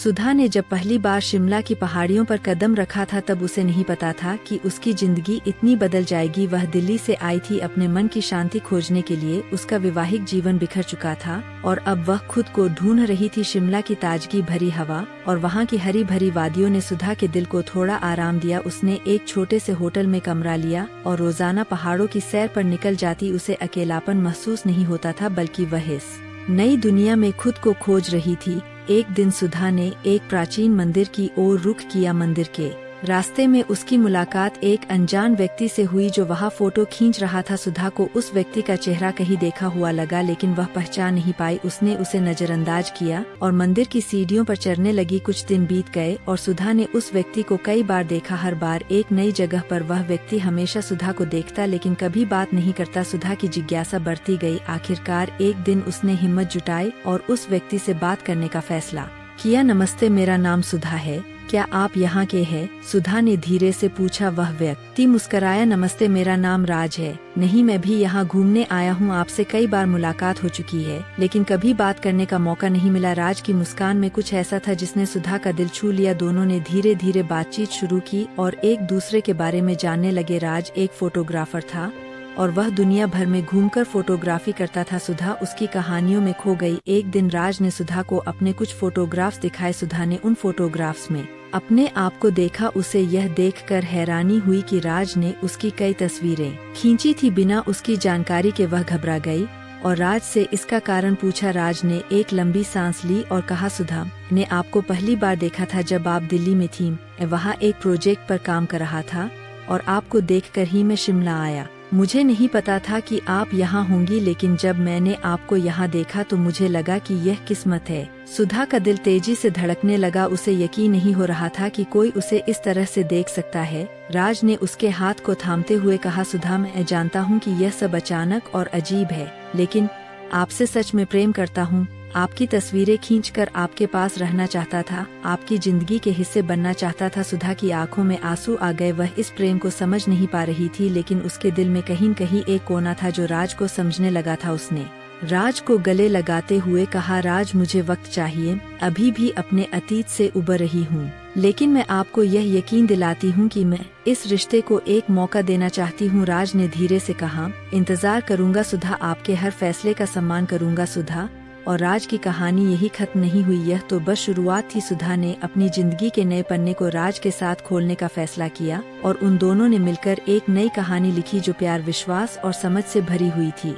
सुधा ने जब पहली बार शिमला की पहाड़ियों पर कदम रखा था तब उसे नहीं पता था कि उसकी जिंदगी इतनी बदल जाएगी। वह दिल्ली से आई थी अपने मन की शांति खोजने के लिए। उसका वैवाहिक जीवन बिखर चुका था और अब वह खुद को ढूंढ रही थी। शिमला की ताजगी भरी हवा और वहाँ की हरी भरी वादियों ने सुधा के दिल को थोड़ा आराम दिया। उसने एक छोटे से होटल में कमरा लिया और रोजाना पहाड़ों की सैर पर निकल जाती। उसे अकेलापन महसूस नहीं होता था, बल्कि वह इस नई दुनिया में खुद को खोज रही थी। एक दिन सुधा ने एक प्राचीन मंदिर की ओर रुख किया। मंदिर के रास्ते में उसकी मुलाकात एक अनजान व्यक्ति से हुई जो वहाँ फोटो खींच रहा था। सुधा को उस व्यक्ति का चेहरा कहीं देखा हुआ लगा, लेकिन वह पहचान नहीं पाई। उसने उसे नजरअंदाज किया और मंदिर की सीढ़ियों पर चढ़ने लगी। कुछ दिन बीत गए और सुधा ने उस व्यक्ति को कई बार देखा। हर बार एक नई जगह पर वह व्यक्ति हमेशा सुधा को देखता, लेकिन कभी बात नहीं करता। सुधा की जिज्ञासा बढ़ती गई। आखिरकार एक दिन उसने हिम्मत जुटाई और उस व्यक्ति से बात करने का फैसला किया। नमस्ते, मेरा नाम सुधा है, क्या आप यहाँ के हैं? सुधा ने धीरे से पूछा। वह व्यक्ति मुस्कराया। नमस्ते, मेरा नाम राज है। नहीं, मैं भी यहाँ घूमने आया हूँ। आपसे कई बार मुलाकात हो चुकी है, लेकिन कभी बात करने का मौका नहीं मिला। राज की मुस्कान में कुछ ऐसा था जिसने सुधा का दिल छू लिया। दोनों ने धीरे धीरे बातचीत शुरू की और एक दूसरे के बारे में जानने लगे। राज एक फोटोग्राफर था और वह दुनिया भर में घूमकर फोटोग्राफी करता था। सुधा उसकी कहानियों में खो गई। एक दिन राज ने सुधा को अपने कुछ फोटोग्राफ्स दिखाए। सुधा ने उन फोटोग्राफ्स में अपने आप को देखा। उसे यह देखकर हैरानी हुई कि राज ने उसकी कई तस्वीरें खींची थी बिना उसकी जानकारी के। वह घबरा गई और राज से इसका कारण पूछा। राज ने एक लंबी सांस ली और कहा, सुधा ने आपको पहली बार देखा था जब आप दिल्ली में थी। वहाँ एक प्रोजेक्ट पर काम कर रहा था और आपको देखकर ही मैं शिमला आया। मुझे नहीं पता था कि आप यहाँ होंगी, लेकिन जब मैंने आपको यहाँ देखा तो मुझे लगा कि यह किस्मत है। सुधा का दिल तेजी से धड़कने लगा। उसे यकीन नहीं हो रहा था कि कोई उसे इस तरह से देख सकता है। राज ने उसके हाथ को थामते हुए कहा, सुधा मैं जानता हूँ कि यह सब अचानक और अजीब है, लेकिन आपसे सच में प्रेम करता हूँ। आपकी तस्वीरें खींचकर आपके पास रहना चाहता था, आपकी जिंदगी के हिस्से बनना चाहता था। सुधा की आंखों में आंसू आ गए। वह इस प्रेम को समझ नहीं पा रही थी, लेकिन उसके दिल में कहीं न कहीं एक कोना था जो राज को समझने लगा था। उसने राज को गले लगाते हुए कहा, राज मुझे वक्त चाहिए, अभी भी अपने अतीत से उबर रही हूँ, लेकिन मैं आपको यह यकीन दिलाती हूँ कि मैं इस रिश्ते को एक मौका देना चाहती हूँ। राज ने धीरे से कहा, इंतजार करूँगा सुधा, आपके हर फैसले का सम्मान करूँगा। सुधा और राज की कहानी यही खत्म नहीं हुई, यह तो बस शुरुआत थी। सुधा ने अपनी जिंदगी के नए पन्ने को राज के साथ खोलने का फैसला किया और उन दोनों ने मिलकर एक नई कहानी लिखी जो प्यार, विश्वास और समझ से भरी हुई थी।